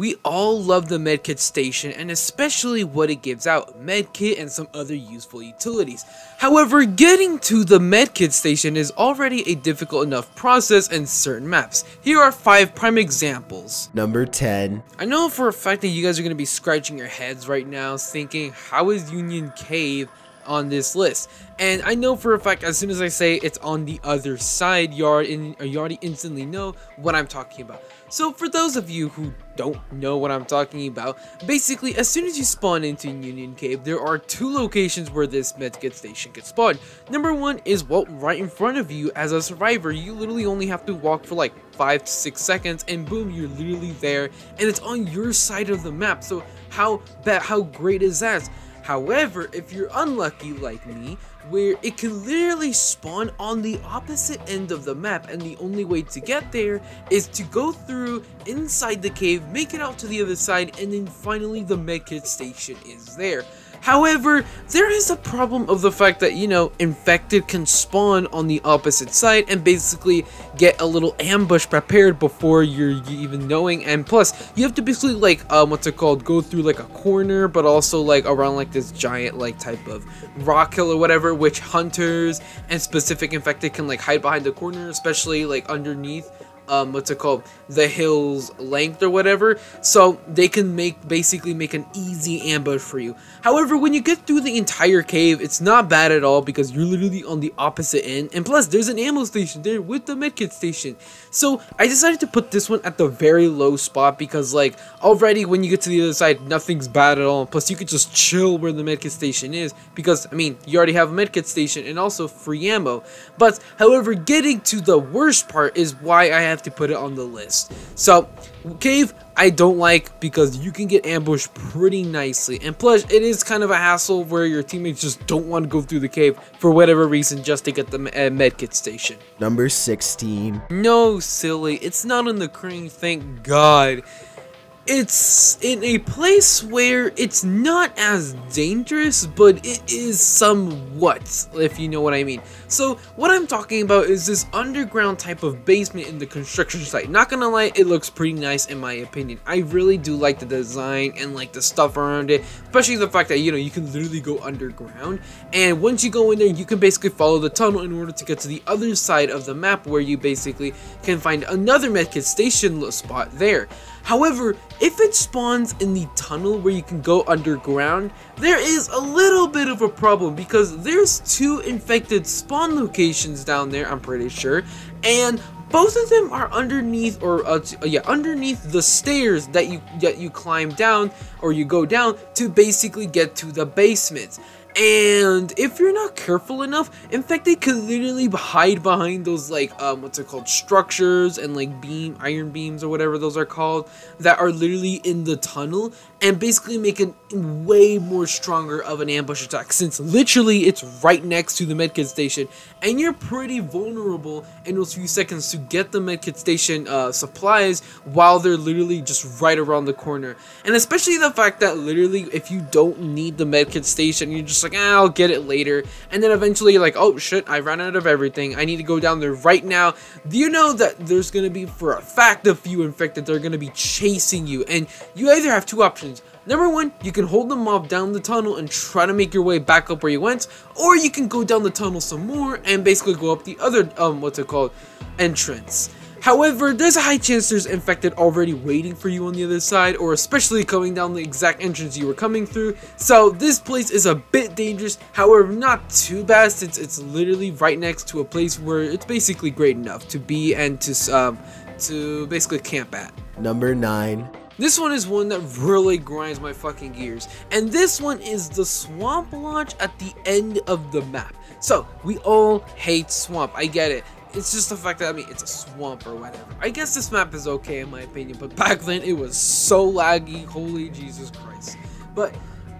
We all love the medkit station and especially what it gives out, medkit and some other useful utilities. However, getting to the medkit station is already a difficult enough process in certain maps. Here are 5 prime examples. Number 10. I know for a fact that you guys are going to be scratching your heads right now thinking, how is Union Cave on this list? And I know for a fact as soon as I say it's on the other side, you already instantly know what I'm talking about. So for those of you who don't know what I'm talking about, basically as soon as you spawn into Union Cave, there are 2 locations where this medkit station gets spawned. Number 1 is, well, right in front of you. As a survivor, you literally only have to walk for like 5 to 6 seconds and boom, you're literally there and it's on your side of the map. So how great is that? However, if you're unlucky like me, where it can literally spawn on the opposite end of the map, and the only way to get there is to go through inside the cave, make it out to the other side, and then finally the medkit station is there. However, there is a problem of the fact that, you know, infected can spawn on the opposite side and basically get a little ambush prepared before you're even knowing, and plus, you have to basically like, go through like a corner, but also like around like this giant like type of rock hill or whatever, which hunters and specific infected can like hide behind the corner, especially like underneath the hill's length or whatever, so they can basically make an easy ambush for you. However, when you get through the entire cave, it's not bad at all because you're literally on the opposite end, and plus there's an ammo station there with the medkit station. So I decided to put this one at the very low spot because like already when you get to the other side, nothing's bad at all, plus you could just chill where the medkit station is because I mean you already have a medkit station and also free ammo. But however, getting to the worst part is why I have to put it on the list. So cave I don't like because you can get ambushed pretty nicely, and plus it is kind of a hassle where your teammates just don't want to go through the cave for whatever reason just to get the medkit station. Number 16. No, silly, it's not on the crane, thank God. It's in a place where it's not as dangerous, but it is somewhat, if you know what I mean. So what I'm talking about is this underground type of basement in the construction site. Not gonna lie, it looks pretty nice in my opinion. I really do like the design and like the stuff around it, especially the fact that, you know, you can literally go underground, and once you go in there, you can basically follow the tunnel in order to get to the other side of the map where you basically can find another medkit station spot there. However, if it spawns in the tunnel where you can go underground, there is a little bit of a problem because there's 2 infected spawn locations down there, I'm pretty sure, and both of them are underneath underneath the stairs that you climb down or you go down to basically get to the basement. And if you're not careful enough, infected can literally hide behind those like structures and like iron beams or whatever those are called that are literally in the tunnel, and basically make it way more stronger of an ambush attack since literally it's right next to the medkit station, and you're pretty vulnerable in those few seconds to get the medkit station supplies while they're literally just right around the corner. And especially the fact that literally if you don't need the medkit station, you're just like, I'll get it later, and then eventually you're like, oh shit, I ran out of everything, I need to go down there right now. Do you know that there's gonna be for a fact a few infected that are gonna be chasing you, and you either have 2 options. Number 1, you can hold them off down the tunnel and try to make your way back up where you went, or you can go down the tunnel some more and basically go up the other entrance. However, there's a high chance there's infected already waiting for you on the other side, or especially coming down the exact entrance you were coming through. So this place is a bit dangerous, however not too bad since it's literally right next to a place where it's basically great enough to be and to basically camp at. Number 9. This one is one that really grinds my fucking gears, and this one is the swamp launch at the end of the map. So we all hate swamp, I get it. It's just the fact that, I mean, it's a swamp or whatever. I guess this map is okay in my opinion, but back then it was so laggy, holy Jesus Christ. But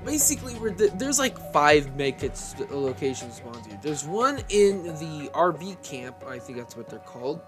basically, there's like 5 medkit location spawns here. There's one in the RV camp, I think that's what they're called.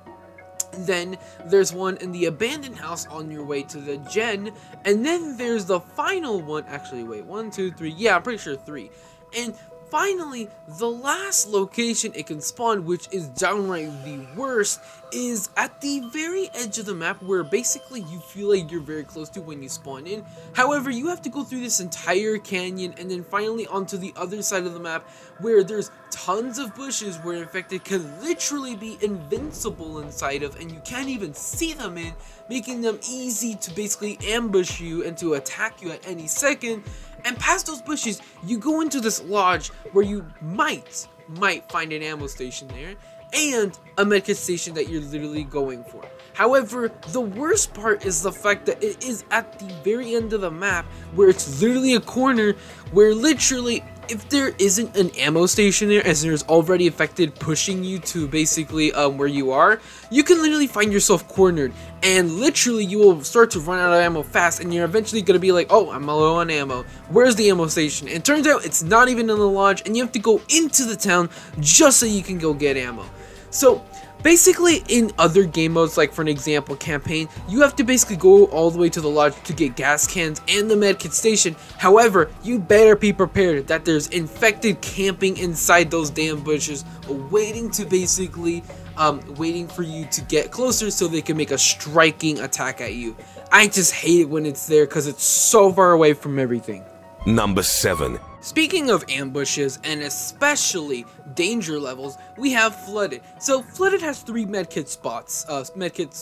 Then there's one in the abandoned house on your way to the gen, and then there's the final one. Actually, wait, 1, 2, 3. Yeah, I'm pretty sure 3. And finally, the last location it can spawn, which is downright the worst, is at the very edge of the map where basically you feel like you're very close to when you spawn in. However, you have to go through this entire canyon and then finally onto the other side of the map where there's tons of bushes where infected can literally be invincible inside of, and you can't even see them in, making them easy to basically ambush you and to attack you at any second. And past those bushes, you go into this lodge where you might find an ammo station there and a medkit station that you're literally going for. However, the worst part is the fact that it is at the very end of the map where it's literally a corner where literally if there isn't an ammo station there, as there's already infected pushing you to basically where you are, you can literally find yourself cornered, and literally you will start to run out of ammo fast, and you're eventually going to be like, oh, I'm low on ammo, where's the ammo station? And it turns out it's not even in the lodge, and you have to go into the town just so you can go get ammo. So basically, in other game modes, like for an example, campaign, you have to basically go all the way to the lodge to get gas cans and the medkit station. However, you better be prepared that there's infected camping inside those damn bushes, waiting to basically, waiting for you to get closer so they can make a striking attack at you. I just hate it when it's there because it's so far away from everything. Number 7. Speaking of ambushes and especially danger levels, we have Flooded. So Flooded has 3 medkit spots, medkit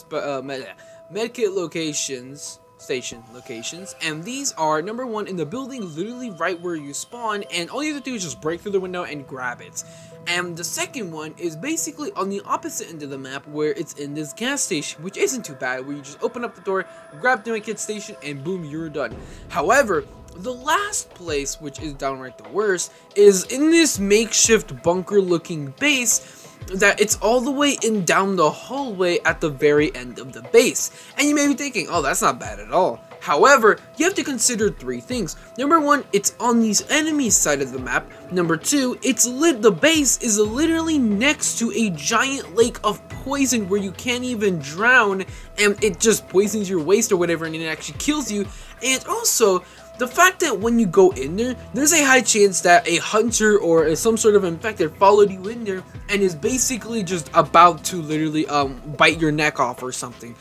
locations, station locations, and these are number 1 in the building literally right where you spawn, and all you have to do is just break through the window and grab it. And the second one is basically on the opposite end of the map where it's in this gas station, which isn't too bad, where you just open up the door, grab the medkit station, and boom, you're done. However, the last place, which is downright the worst, is in this makeshift bunker looking base that it's all the way in down the hallway at the very end of the base. And you may be thinking, oh, that's not bad at all. However, you have to consider 3 things. Number 1, it's on the enemy side of the map. Number 2, the base is literally next to a giant lake of poison where you can't even drown, and it just poisons your waste or whatever, and it actually kills you. And also, the fact that when you go in there, there's a high chance that a hunter or some sort of infected followed you in there and is basically just about to literally bite your neck off or something.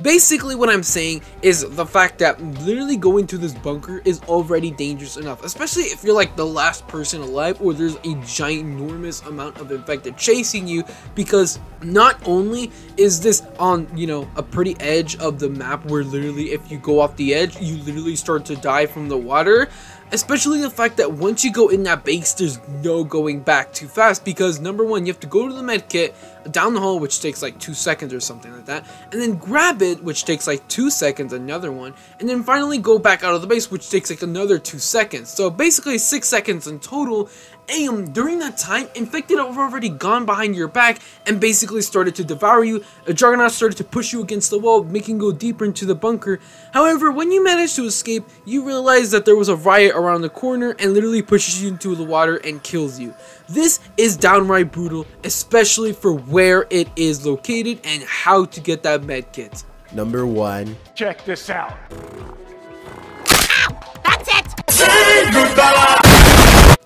Basically, what I'm saying is the fact that literally going to this bunker is already dangerous enough, especially if you're like the last person alive or there's a ginormous amount of infected chasing you, because not only is this on, you know, a pretty edge of the map where literally if you go off the edge, you literally start to die from the water, especially the fact that once you go in that base, there's no going back too fast, because number 1, you have to go to the medkit down the hall, which takes like 2 seconds or something like that, and then grab it, which takes like 2 seconds, another one, and then finally go back out of the base, which takes like another 2 seconds. So basically 6 seconds in total. And during that time, infected have already gone behind your back and basically started to devour you. A juggernaut started to push you against the wall, making you go deeper into the bunker. However, when you manage to escape, you realize that there was a riot around the corner and literally pushes you into the water and kills you. This is downright brutal, especially for where it is located and how to get that medkit. Number 1. Check this out. Ow! That's it!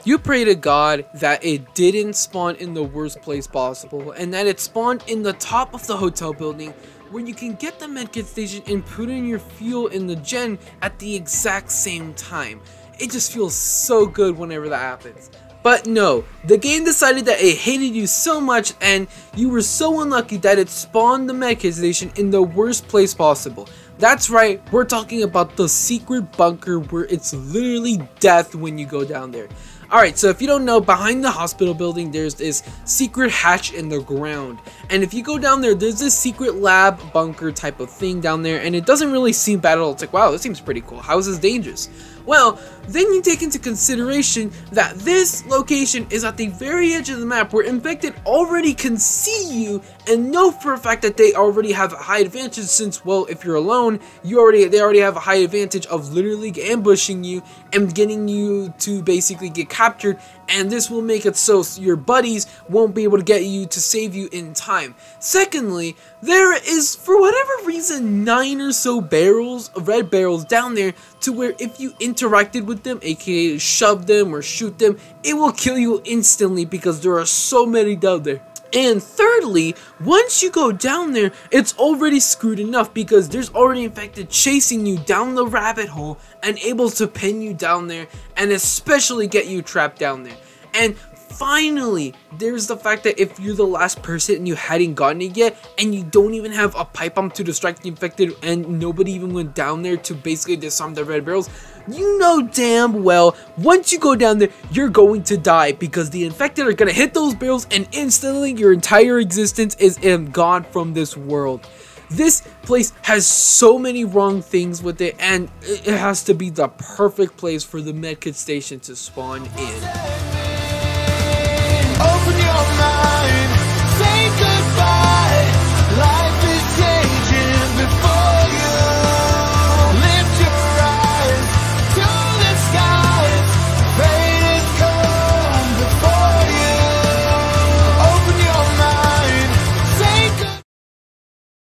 You pray to God that it didn't spawn in the worst place possible, and that it spawned in the top of the hotel building where you can get the medkit station and put in your fuel in the gen at the exact same time. It just feels so good whenever that happens. But no, the game decided that it hated you so much and you were so unlucky that it spawned the medkit station in the worst place possible. That's right, we're talking about the secret bunker where it's literally death when you go down there. Alright, so if you don't know, behind the hospital building there's this secret hatch in the ground, and if you go down there, there's this secret lab bunker type of thing down there, and it doesn't really seem bad at all. It's like, wow, this seems pretty cool. How is this dangerous? Well, then you take into consideration that this location is at the very edge of the map where infected already can see you and know for a fact that they already have a high advantage since, well, if you're alone, they already have a high advantage of literally ambushing you and getting you to basically get captured, and this will make it so your buddies won't be able to get you to save you in time. Secondly, there is, for whatever reason, 9 or so barrels, red barrels down there, to where if you interacted with them, aka shove them or shoot them, it will kill you instantly because there are so many down there. And thirdly, once you go down there, it's already screwed enough because there's already infected chasing you down the rabbit hole and able to pin you down there and especially get you trapped down there. And finally, there's the fact that if you're the last person and you hadn't gotten it yet and you don't even have a pipe bomb to distract the infected and nobody even went down there to basically disarm the red barrels, you know damn well once you go down there you're going to die because the infected are going to hit those barrels and instantly your entire existence is gone from this world. This place has so many wrong things with it, and it has to be the perfect place for the medkit station to spawn in. Open